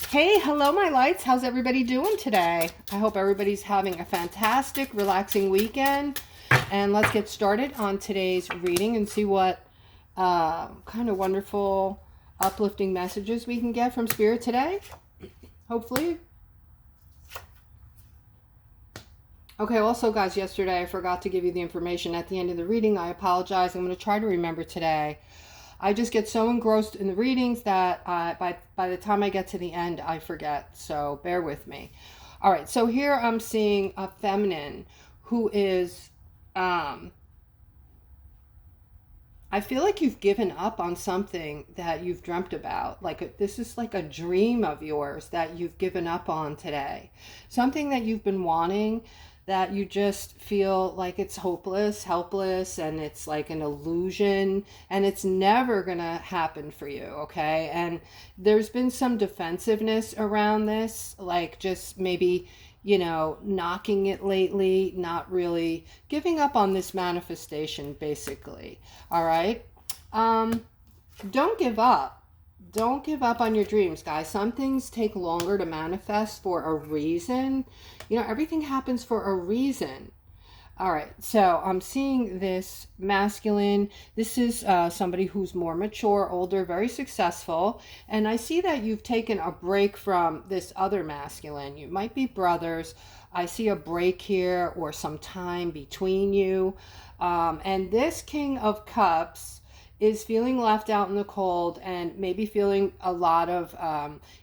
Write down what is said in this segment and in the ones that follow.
Hey, hello, my lights. How's everybody doing today? I hope everybody's having a fantastic, relaxing weekend. And let's get started on today's reading and see what kind of wonderful, uplifting messages we can get from Spirit today. Hopefully. Okay, also, guys, yesterday I forgot to give you the information at the end of the reading. I apologize. I'm going to try to remember today. I just get so engrossed in the readings that by the time I get to the end, I forget. So bear with me. All right, so here I'm seeing a feminine who is, I feel like you've given up on something that you've dreamt about. Like this is like a dream of yours that you've given up on today. Something that you've been wanting that you just feel like it's hopeless, helpless, and it's like an illusion, and it's never gonna happen for you, okay? And there's been some defensiveness around this, like just maybe, knocking it lately, not really giving up on this manifestation, basically. All right? Don't give up. Don't give up on your dreams, guys. Some things take longer to manifest for a reason. Everything happens for a reason. All right, so I'm seeing this masculine. This is somebody who's more mature, older, very successful. And I see that you've taken a break from this other masculine. You might be brothers. I see a break here or some time between you. And this King of Cups is feeling left out in the cold and maybe feeling a lot of,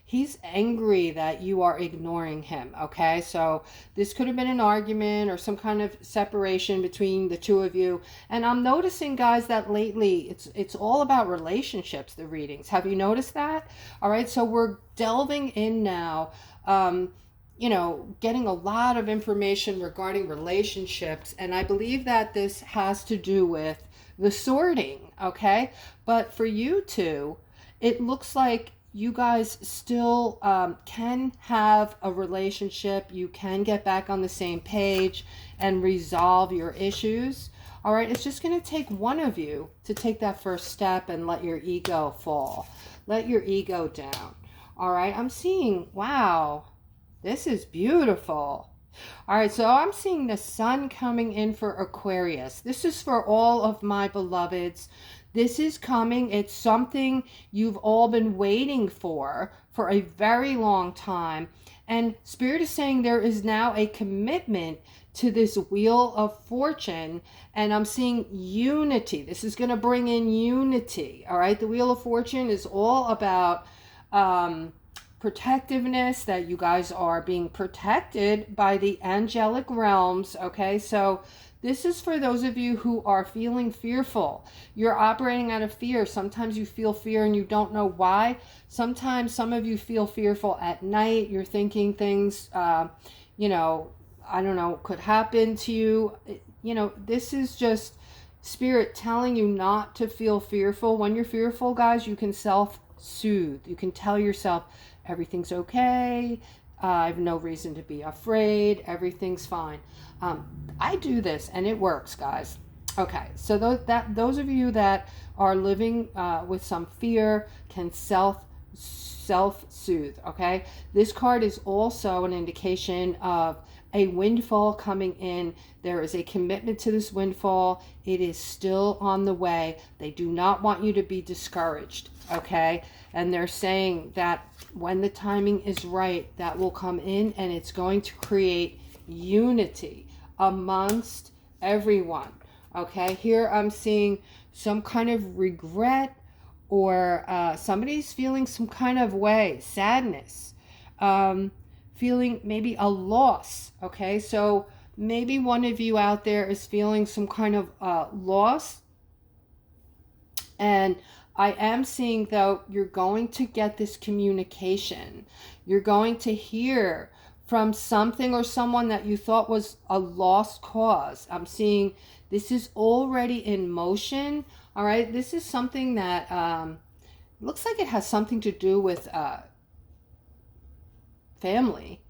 he's angry that you are ignoring him, okay? So this could have been an argument or some kind of separation between the two of you. And I'm noticing, guys, that lately it's all about relationships, the readings. Have you noticed that? All right, so we're delving in now, getting a lot of information regarding relationships. And I believe that this has to do with the sorting, okay? But for you two, it looks like you guys still can have a relationship. You can get back on the same page and resolve your issues. All right, it's just going to take one of you to take that first step and let your ego fall. Let your ego down. All right, I'm seeing, wow, this is beautiful. All right, so I'm seeing the sun coming in for Aquarius. This is for all of my beloveds. This is coming. It's something you've all been waiting for a very long time. And Spirit is saying there is now a commitment to this Wheel of Fortune. And I'm seeing unity. This is going to bring in unity. All right, the Wheel of Fortune is all about protectiveness, that you guys are being protected by the angelic realms, okay? So this is for those of you who are feeling fearful. You're operating out of fear. Sometimes you feel fear and you don't know why. Sometimes some of you feel fearful at night. You're thinking things, I don't know, could happen to you. This is just Spirit telling you not to feel fearful. When you're fearful, guys, you can self-soothe. You can tell yourself, everything's okay. I have no reason to be afraid. Everything's fine. I do this and it works, guys. Okay, so those of you that are living with some fear can self-soothe, okay? This card is also an indication of a windfall coming in. There is a commitment to this windfall. It is still on the way. They do not want you to be discouraged, okay? And they're saying that when the timing is right, that will come in and it's going to create unity amongst everyone, okay? Here I'm seeing some kind of regret, or somebody's feeling some kind of way, sadness, feeling maybe a loss, okay? So maybe one of you out there is feeling some kind of loss. And I am seeing, though, you're going to get this communication. You're going to hear from something or someone that you thought was a lost cause. I'm seeing this is already in motion, all right? This is something that looks like it has something to do with family.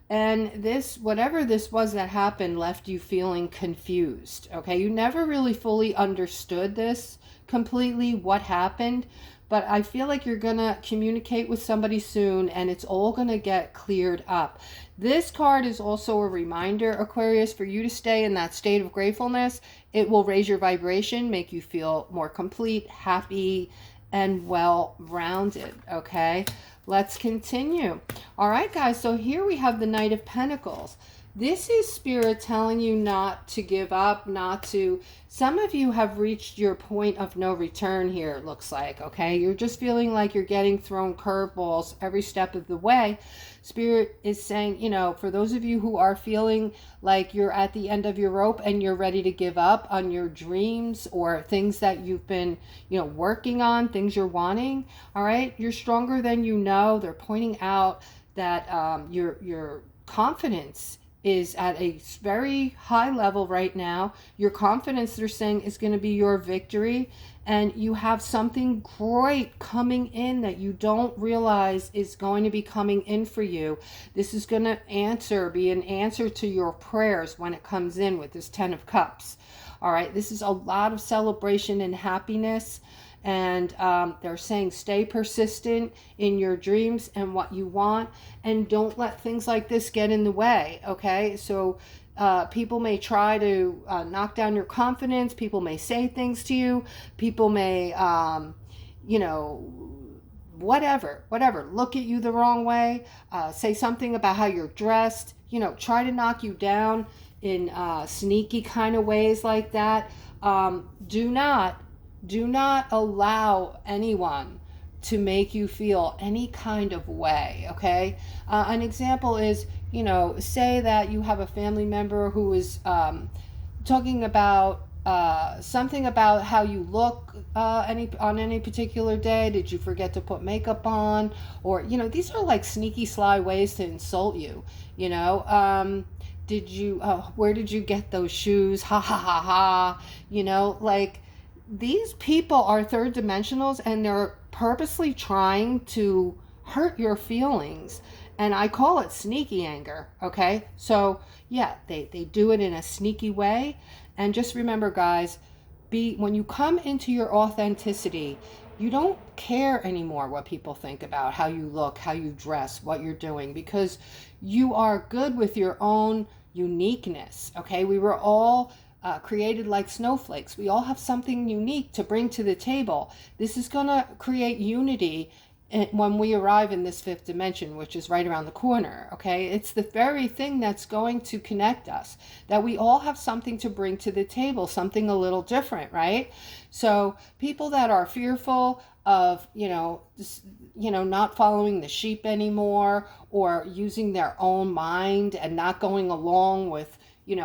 And this, whatever this was that happened, left you feeling confused, okay? You never really fully understood this completely, what happened, but I feel like you're going to communicate with somebody soon, and it's all going to get cleared up. This card is also a reminder, Aquarius, for you to stay in that state of gratefulness. It will raise your vibration, make you feel more complete, happy, and well-rounded, okay? Let's continue. All right, guys, so here we have the Knight of Pentacles. This is Spirit telling you not to give up, not to... Some of you have reached your point of no return here, it looks like, okay? You're just feeling like you're getting thrown curveballs every step of the way. Spirit is saying, you know, for those of you who are feeling like you're at the end of your rope and you're ready to give up on your dreams or things that you've been, you know, working on, things you're wanting, all right? You're stronger than you know. They're pointing out that your confidence is at a very high level right now. Your confidence, they're saying, is going to be your victory, and you have something great coming in that you don't realize is going to be coming in for you. This is going to be an answer to your prayers when it comes in with this 10 of Cups. All right, this is a lot of celebration and happiness. And they're saying stay persistent in your dreams and what you want, and don't let things like this get in the way, okay? So people may try to knock down your confidence. People may say things to you. People may, you know, whatever, look at you the wrong way, say something about how you're dressed, you know, try to knock you down in sneaky kind of ways like that. Do not allow anyone to make you feel any kind of way, okay? An example is, you know, say that you have a family member who is talking about something about how you look on any particular day. Did you forget to put makeup on? Or, you know, these are like sneaky, sly ways to insult you, you know? Did you, where did you get those shoes? Ha ha ha ha. You know, like, these people are third dimensionals, and they're purposely trying to hurt your feelings. And I call it sneaky anger, okay? So, yeah, they do it in a sneaky way. And just remember, guys, when you come into your authenticity, you don't care anymore what people think about how you look, how you dress, what you're doing, because you are good with your own uniqueness, okay? We were all created like snowflakes. We all have something unique to bring to the table. This is going to create unity when we arrive in this fifth dimension, which is right around the corner, okay? It's the very thing that's going to connect us, that we all have something to bring to the table, something a little different, right? So people that are fearful of, not following the sheep anymore, or using their own mind and not going along with,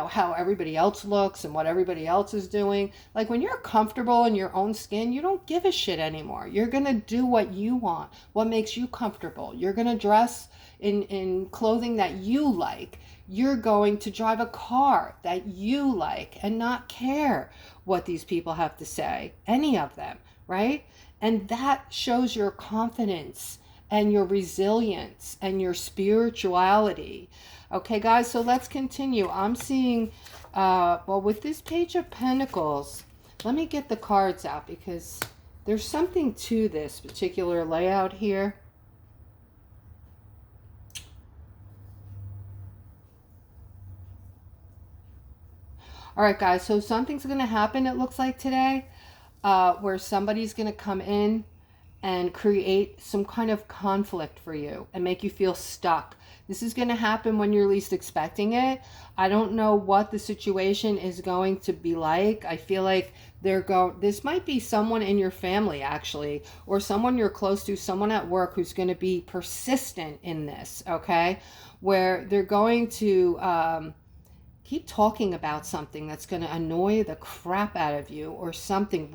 how everybody else looks and what everybody else is doing. Like, when you're comfortable in your own skin, you don't give a shit anymore. You're going to do what you want, what makes you comfortable. You're going to dress in clothing that you like. You're going to drive a car that you like and not care what these people have to say, any of them, right? And that shows your confidence and your resilience and your spirituality. Okay, guys, so let's continue. I'm seeing, with this Page of Pentacles, let me get the cards out because there's something to this particular layout here. All right, guys, so something's going to happen, it looks like, today, where somebody's going to come in and create some kind of conflict for you and make you feel stuck. This is going to happen when you're least expecting it. I don't know what the situation is going to be like. I feel like this might be someone in your family, actually, or someone you're close to, someone at work who's going to be persistent in this, okay? Where they're going to keep talking about something that's going to annoy the crap out of you, or something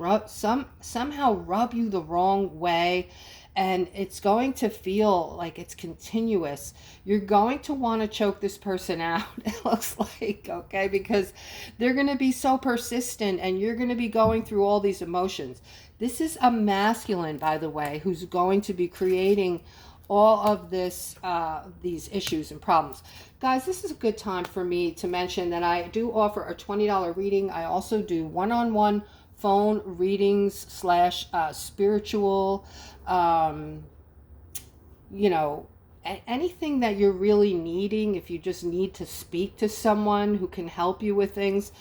somehow rub you the wrong way, and it's going to feel like it's continuous. You're going to want to choke this person out, it looks like, okay? Because they're going to be so persistent, and you're going to be going through all these emotions. This is a masculine, by the way, who's going to be creating all of these issues and problems. Guys, this is a good time for me to mention that I do offer a $20 reading. I also do one-on-one phone readings slash spiritual, you know, anything that you're really needing. If you just need to speak to someone who can help you with things,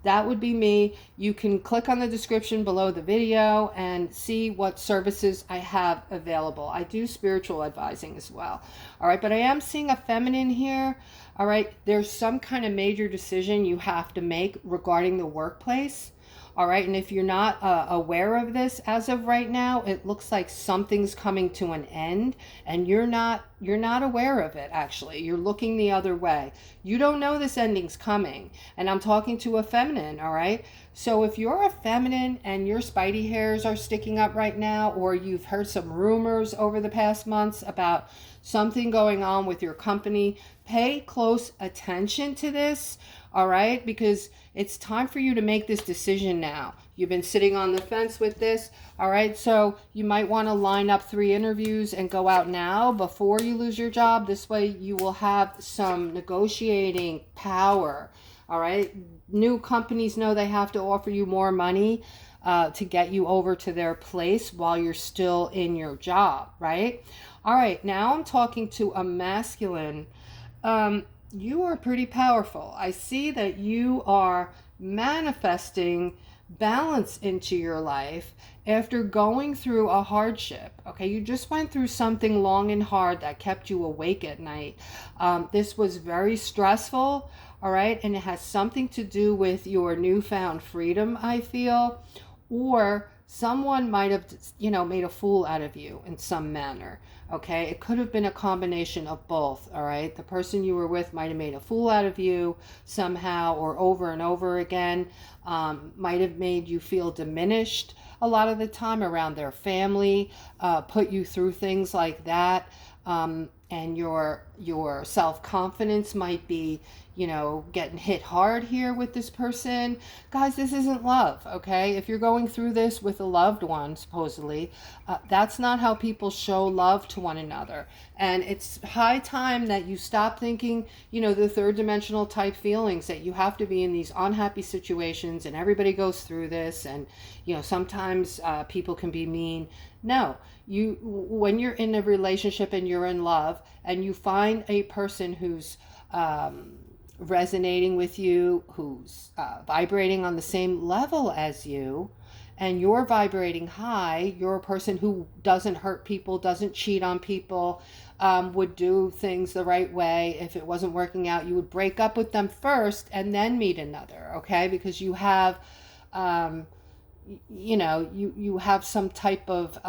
that would be me. You can click on the description below the video and see what services I have available. I do spiritual advising as well. All right, but I am seeing a feminine here. All right, there's some kind of major decision you have to make regarding the workplace. All right, and if you're not aware of this as of right now, it looks like something's coming to an end, and you're not aware of it. Actually, you're looking the other way. You don't know this ending's coming, and I'm talking to a feminine. All right, so if you're a feminine and your spidey hairs are sticking up right now, or you've heard some rumors over the past months about something going on with your company, pay close attention to this. All right, because it's time for you to make this decision now. You've been sitting on the fence with this. All right, so you might want to line up 3 interviews and go out now before you lose your job. This way you will have some negotiating power. All right, new companies know they have to offer you more money to get you over to their place while you're still in your job, right? All right, now I'm talking to a masculine. You are pretty powerful. I see that you are manifesting balance into your life after going through a hardship. Okay, you just went through something long and hard that kept you awake at night. This was very stressful, all right, and it has something to do with your newfound freedom, I feel, or someone might have, made a fool out of you in some manner. Okay, it could have been a combination of both. All right, the person you were with might have made a fool out of you somehow, or over and over again, might have made you feel diminished a lot of the time around their family, put you through things like that, and your self-confidence might be, getting hit hard here with this person. Guys, this isn't love, okay? If you're going through this with a loved one, supposedly, that's not how people show love to one another. And it's high time that you stop thinking, the third dimensional type feelings, that you have to be in these unhappy situations and everybody goes through this, and, sometimes people can be mean. No, when you're in a relationship and you're in love and you find a person who's resonating with you, who's vibrating on the same level as you, and you're vibrating high, you're a person who doesn't hurt people, doesn't cheat on people, would do things the right way. If it wasn't working out, you would break up with them first and then meet another, okay? Because you have, you have some type of,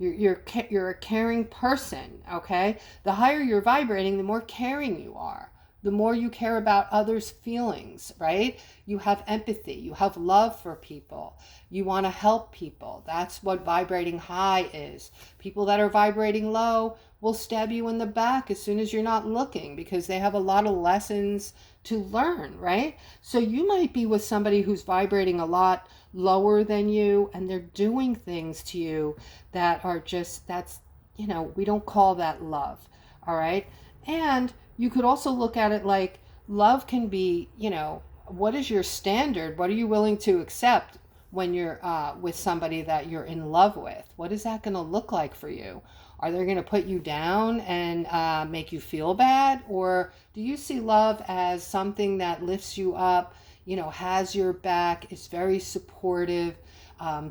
you're a caring person, okay? The higher you're vibrating, the more caring you are. The more you care about others' feelings, right? You have empathy. You have love for people. You want to help people. That's what vibrating high is. People that are vibrating low will stab you in the back as soon as you're not looking, because they have a lot of lessons to learn, right? So you might be with somebody who's vibrating a lot lower than you, and they're doing things to you that are just, we don't call that love, all right? And you could also look at it like love can be, what is your standard? What are you willing to accept when you're with somebody that you're in love with? What is that going to look like for you? Are they going to put you down and make you feel bad? Or do you see love as something that lifts you up, has your back, is very supportive,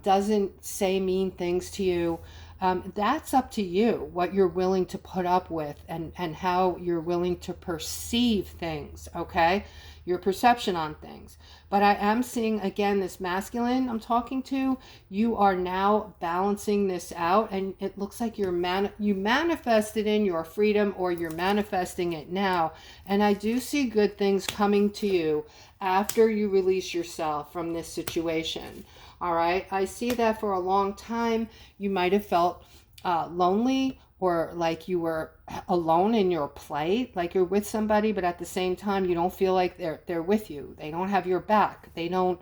doesn't say mean things to you? That's up to you, what you're willing to put up with, and how you're willing to perceive things, okay? Your perception on things. But I am seeing, again, this masculine I'm talking to, you are now balancing this out, and it looks like you manifested in your freedom, or you're manifesting it now. And I do see good things coming to you after you release yourself from this situation. All right, I see that for a long time you might have felt lonely, or like you were alone in your plight, like you're with somebody, but at the same time you don't feel like they're with you. They don't have your back. They don't,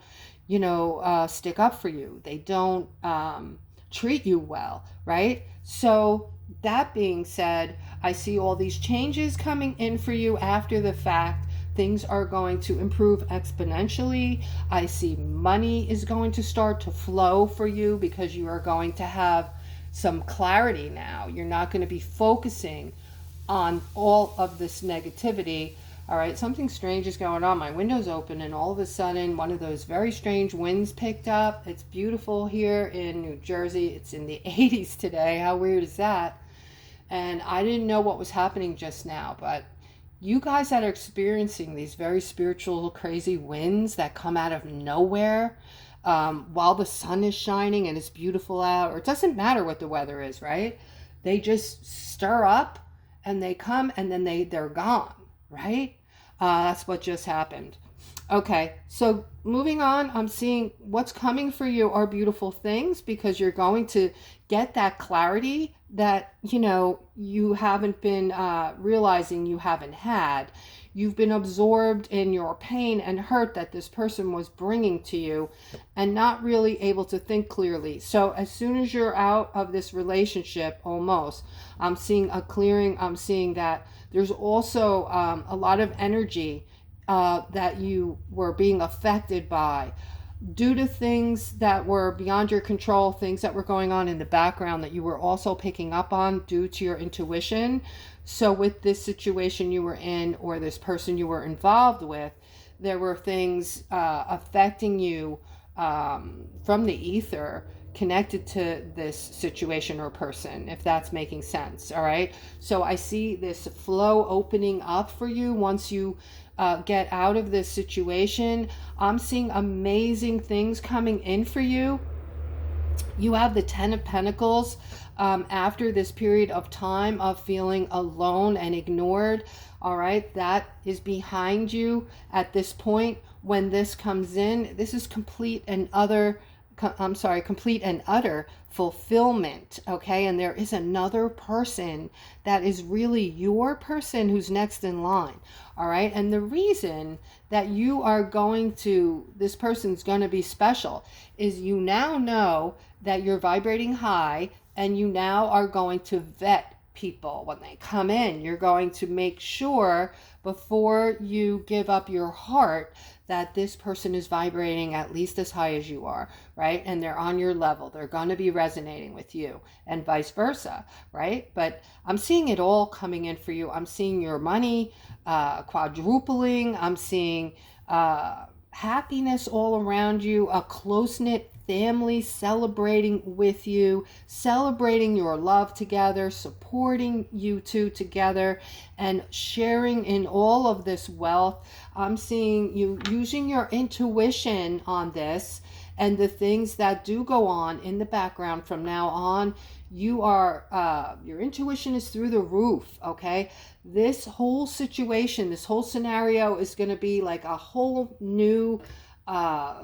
stick up for you. They don't treat you well, right? So that being said, I see all these changes coming in for you after the fact. Things are going to improve exponentially. I see money is going to start to flow for you because you are going to have some clarity now. You're not going to be focusing on all of this negativity. All right, something strange is going on. My window's open, and all of a sudden, one of those very strange winds picked up. It's beautiful here in New Jersey. It's in the 80s today. How weird is that? And I didn't know what was happening just now, but you guys that are experiencing these very spiritual, crazy winds that come out of nowhere, while the sun is shining and it's beautiful out, or it doesn't matter what the weather is, right? They just stir up and they come and then they're gone, right? That's what just happened. Okay, so moving on, I'm seeing what's coming for you are beautiful things, because you're going to get that clarity that, you haven't been realizing you haven't had. You've been absorbed in your pain and hurt that this person was bringing to you and not really able to think clearly. So as soon as you're out of this relationship, almost, I'm seeing a clearing. I'm seeing that there's also a lot of energy that you were being affected by due to things that were beyond your control, things that were going on in the background that you were also picking up on due to your intuition. So with this situation you were in, or this person you were involved with, there were things affecting you from the ether connected to this situation or person, if that's making sense. All right, so I see this flow opening up for you once you get out of this situation. I'm seeing amazing things coming in for you. You have the 10 of Pentacles. After this period of time of feeling alone and ignored, all right, that is behind you at this point. When this comes in, this is complete and utter fulfillment, okay? And there is another person that is really your person who's next in line, all right? And the reason that this person's going to be special is you now know that you're vibrating high, and you now are going to vet people when they come in. You're going to make sure before you give up your heart that this person is vibrating at least as high as you are, right? And they're on your level. They're going to be resonating with you, and vice versa, right? But I'm seeing it all coming in for you. I'm seeing your money quadrupling. I'm seeing happiness all around you, a close-knit family celebrating with you, celebrating your love together, supporting you two together, and sharing in all of this wealth. I'm seeing you using your intuition on this, and the things that do go on in the background from now on. Your intuition is through the roof, okay? This whole situation, this whole scenario is going to be like a whole new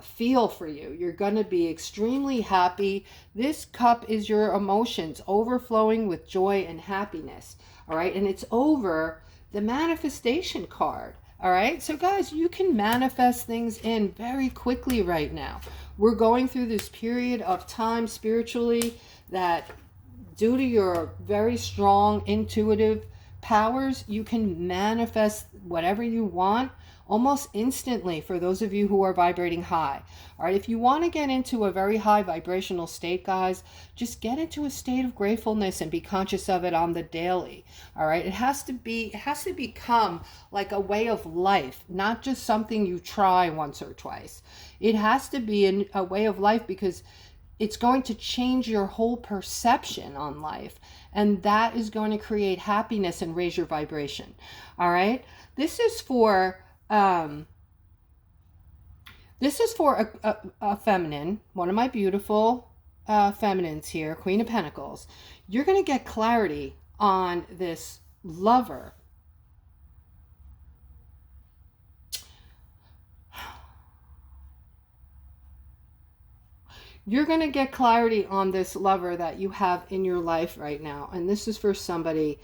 feel for you. You're going to be extremely happy. This cup is your emotions overflowing with joy and happiness, all right? And it's over the manifestation card, all right? So guys, you can manifest things in very quickly right now. We're going through this period of time spiritually that, due to your very strong intuitive powers, you can manifest whatever you want almost instantly for those of you who are vibrating high. All right, if you want to get into a very high vibrational state, guys, just get into a state of gratefulness and be conscious of it on the daily. All right, it has to become like a way of life, not just something you try once or twice. It has to be a way of life, because it's going to change your whole perception on life, and that is going to create happiness and raise your vibration. All right, this is for a feminine, one of my beautiful feminines here, Queen of Pentacles. You're going to get clarity on this lover. You're going to get clarity on this lover that you have in your life right now. And this is for somebody,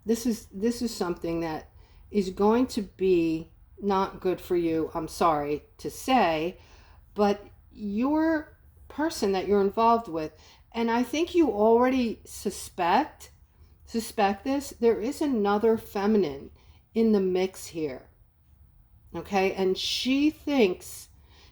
this is something that is going to be not good for you, I'm sorry to say, but your person that you're involved with, and I think you already suspect this, there is another feminine in the mix here. Okay, and she thinks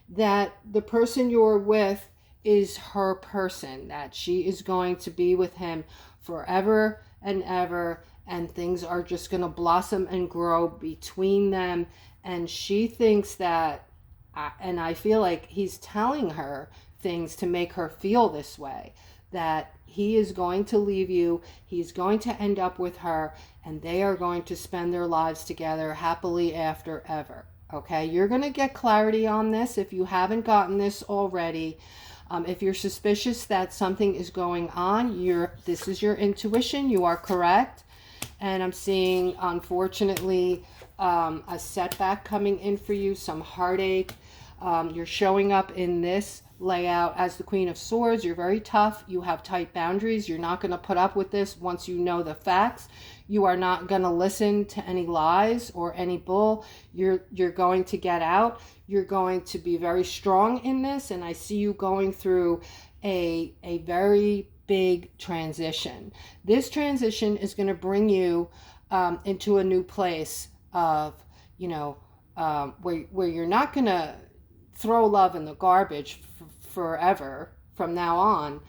that the person you're with is her person, that she is going to be with him forever and ever, and things are just going to blossom and grow between them. And she thinks that, and I feel like he's telling her things to make her feel this way, that he is going to leave you, he's going to end up with her, and they are going to spend their lives together happily after ever. Okay, you're going to get clarity on this if you haven't gotten this already. If you're suspicious that something is going on, this is your intuition. You are correct. And I'm seeing, unfortunately, a setback coming in for you, some heartache. You're showing up in this layout as the Queen of Swords. You're very tough. You have tight boundaries. You're not going to put up with this once you know the facts. You are not going to listen to any lies or any bull. You're going to get out. You're going to be very strong in this. And I see you going through a very big transition. This transition is going to bring you into a new place of, where you're not going to throw love in the garbage forever from now on,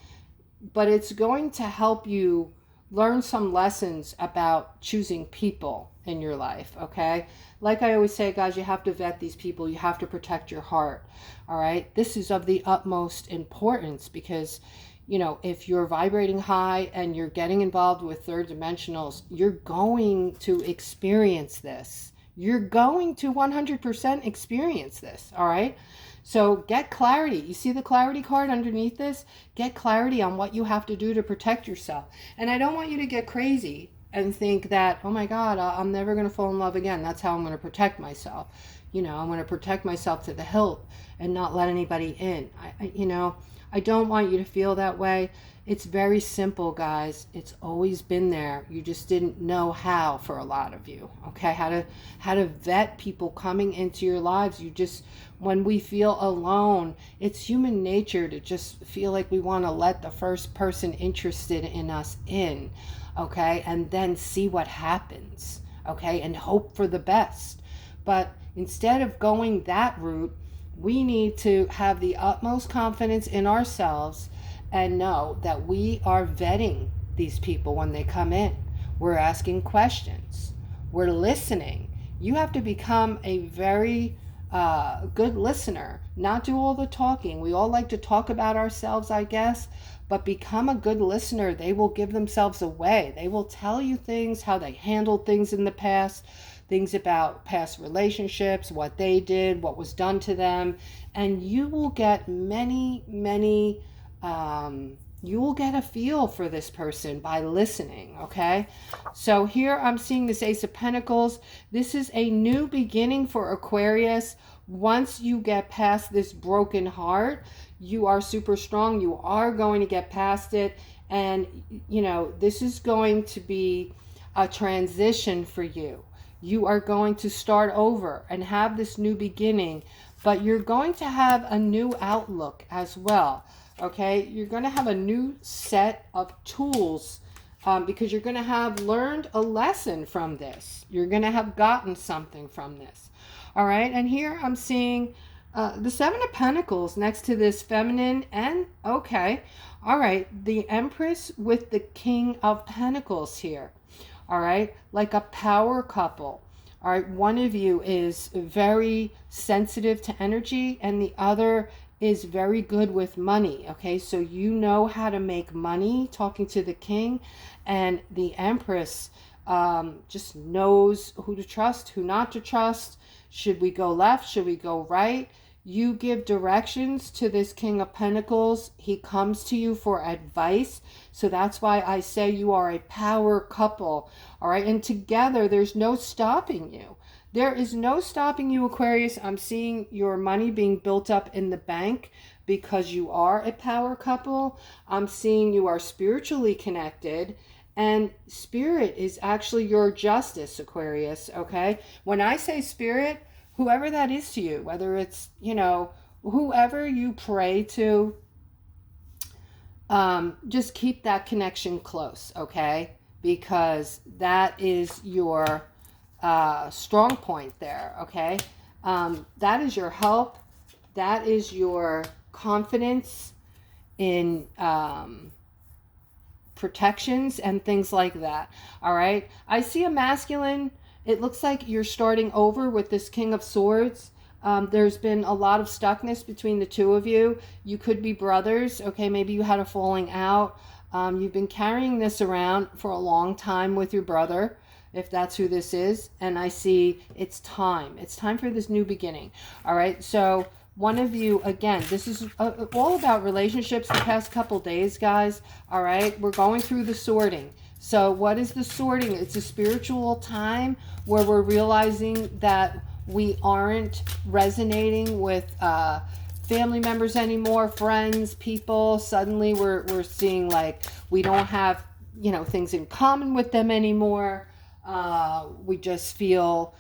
but it's going to help you learn some lessons about choosing people in your life. Okay, like I always say, guys, you have to vet these people. You have to protect your heart. All right, this is of the utmost importance, because if you're vibrating high and you're getting involved with third dimensionals, you're going to experience this. You're going to 100% experience this. All right, so get clarity. You see the clarity card underneath this? Get clarity on what you have to do to protect yourself. And I don't want you to get crazy and think that, oh my God, I'm never going to fall in love again. That's how I'm going to protect myself. I'm going to protect myself to the hilt and not let anybody in. I don't want you to feel that way. It's very simple, guys. It's always been there. You just didn't know how, for a lot of you. Okay, how to vet people coming into your lives. When we feel alone, it's human nature to just feel like we want to let the first person interested in us in, okay, and then see what happens, okay, and hope for the best. But instead of going that route, we need to have the utmost confidence in ourselves and know that we are vetting these people when they come in. We're asking questions. We're listening. You have to become a very good listener, not do all the talking. We all like to talk about ourselves, I guess, but become a good listener. They will give themselves away. They will tell you things, how they handled things in the past, things about past relationships, what they did, what was done to them, and you will get you will get a feel for this person by listening, okay? So here I'm seeing this Ace of Pentacles. This is a new beginning for Aquarius. Once you get past this broken heart, you are super strong. You are going to get past it. And, this is going to be a transition for you. You are going to start over and have this new beginning, but you're going to have a new outlook as well. Okay, you're going to have a new set of tools because you're going to have learned a lesson from this. You're going to have gotten something from this. All right, and here I'm seeing the Seven of Pentacles next to this feminine and, okay, all right, the Empress with the King of Pentacles here. All right, like a power couple. All right, one of you is very sensitive to energy and the other is very good with money. Okay, so you know how to make money, talking to the king, and the Empress just knows who to trust, who not to trust. Should we go left? Should we go right? You give directions to this King of Pentacles. He comes to you for advice. So that's why I say you are a power couple. All right, and together there's no stopping you. There is no stopping you, Aquarius. I'm seeing your money being built up in the bank because you are a power couple. I'm seeing you are spiritually connected, and spirit is actually your justice, Aquarius, okay? When I say spirit, whoever that is to you, whether it's, whoever you pray to, just keep that connection close, okay? Because that is your strong point there, okay? That is your help. That is your confidence in protections and things like that. All right. I see a masculine. It looks like you're starting over with this King of Swords. There's been a lot of stuckness between the two of you. You could be brothers. Okay. Maybe you had a falling out. You've been carrying this around for a long time with your brother, if that's who this is. And I see it's time. It's time for this new beginning. All right. So one of you, again, this is all about relationships the past couple days, guys. All right. We're going through the sorting. So what is the sorting? It's a spiritual time where we're realizing that we aren't resonating with family members anymore, friends, people. Suddenly we're seeing like we don't have, things in common with them anymore. We just feel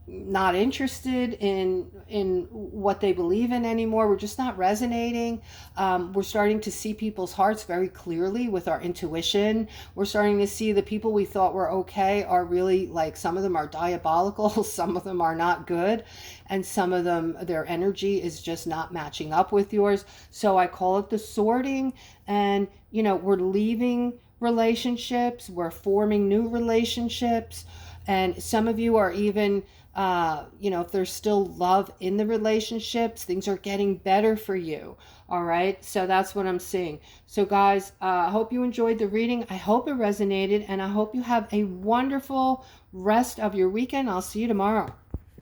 not interested in what they believe in anymore. We're just not resonating. We're starting to see people's hearts very clearly with our intuition. We're starting to see the people we thought were okay are really, like, some of them are diabolical, some of them are not good, and some of them, their energy is just not matching up with yours. So I call it the sorting. And we're leaving relationships, we're forming new relationships, and some of you are even if there's still love in the relationships, things are getting better for you. All right. So that's what I'm seeing. So guys, I hope you enjoyed the reading. I hope it resonated, and I hope you have a wonderful rest of your weekend. I'll see you tomorrow.